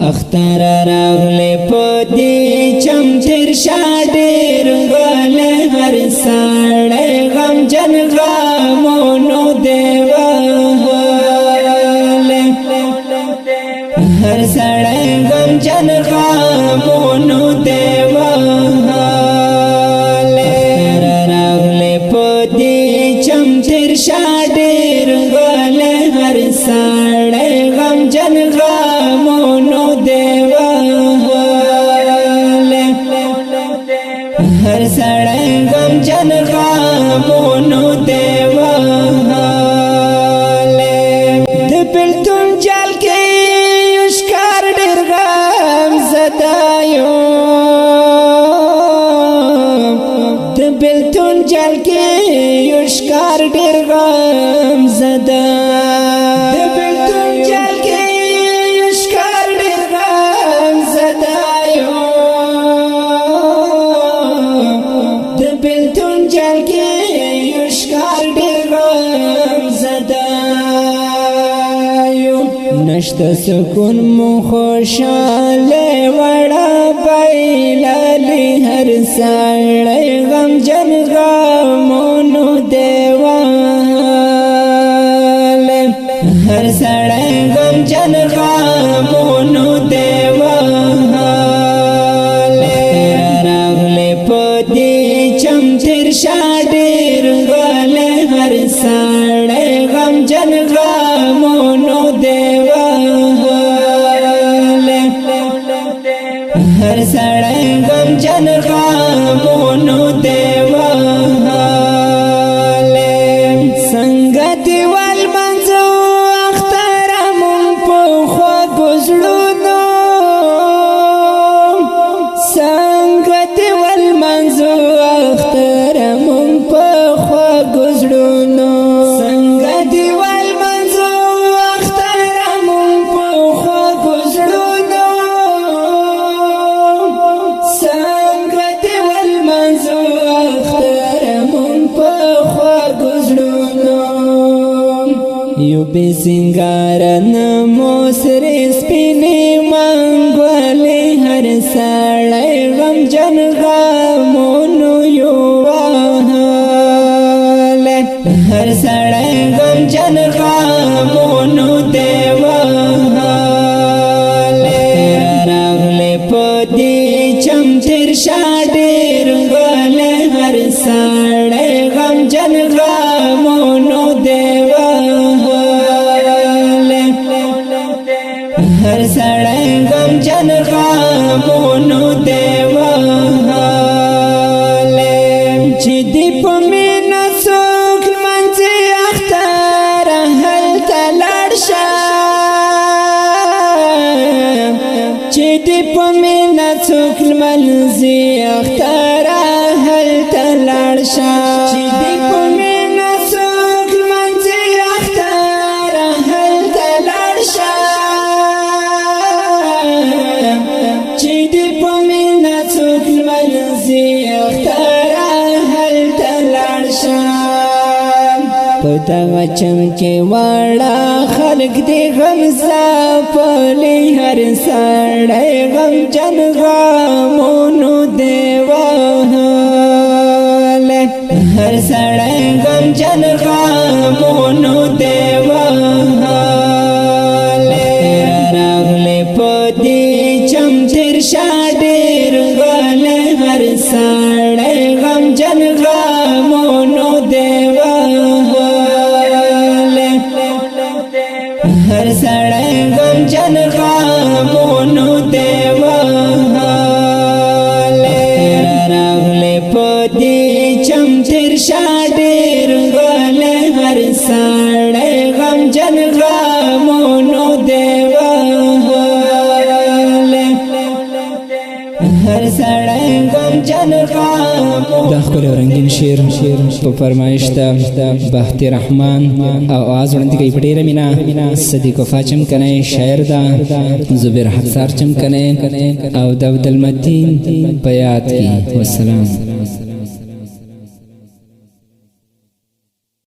اختر راغلی پدی چم تیر شادیر غل هر ساڑی غم جن غامونو دیوال هر ساڑی غم جن غامونو دیوال اختر راغلی پدی چم تیر شادیر غل هر ساڑی غم جن غامونو هر سړی غم جن غامونو دیواله د بلتون جال کې اشکار ډېر غم زدایو د بلتون جال کې اشکار ډېر غم زدا نشت سکون مو خوشاله وڑا بیلالی هر ساڑی غم جن غامونو دیواله هر ساڑی غم جن غامونو دیواله راغلی پدی چم تیر شادیر غل هر ساڑی غم جن غامونو هر سړی غم جن غامونو دیواله څنګه دیوال منځو اختر مون په خوږو زړونو څنګه دیوال منځو اختر مون په خوږو زړونو څنګه دیوال منځو اختر مون په خوږو زړونو یو بی سنگارن موسری سپینی منگولی هر ساڑی غم جن غامونو یواله هر ساڑی غم جن غامونو دیواله راغلی پدی چم تیر شادیر غل هر ساڑی غم جن غامونو هر سړی غم جن غامونو دیواله چې دی په مینا څوک لمانځي اختر هلته لاړ شه چې دی په مینا څوک لمانځي اختر هلته لاړ شه چې دی په مینا څوک لمانځي اختر هلته لاړ شه چې دې په مینا څوک لمانځي اختر هلته لاړ شه په دغه چم کې واړه خلک دې غم ځپلي هر سړی غم جن غامونو دیواله هر سړی غم جن غامونو دیواله راغلی پدی چم تیر شادیر غل هر ساڑی غم جن غامونو دیواله هر ساڑی غم جن غامونو دیواله راغلی پدی چم تیر شادیر غل هر ساڑی غم جن غامونو دیواله هر سړی غم جن غامونو. دا ښکلی او رنګین شعر په فرمایش د بهتي رحمان او آواز وړاندې کوي په ډېره مینه صدیق وفا چمکنی شاعر ده، زبیر حفصار چمکنی او داود المتین په یاد کې. والسلام.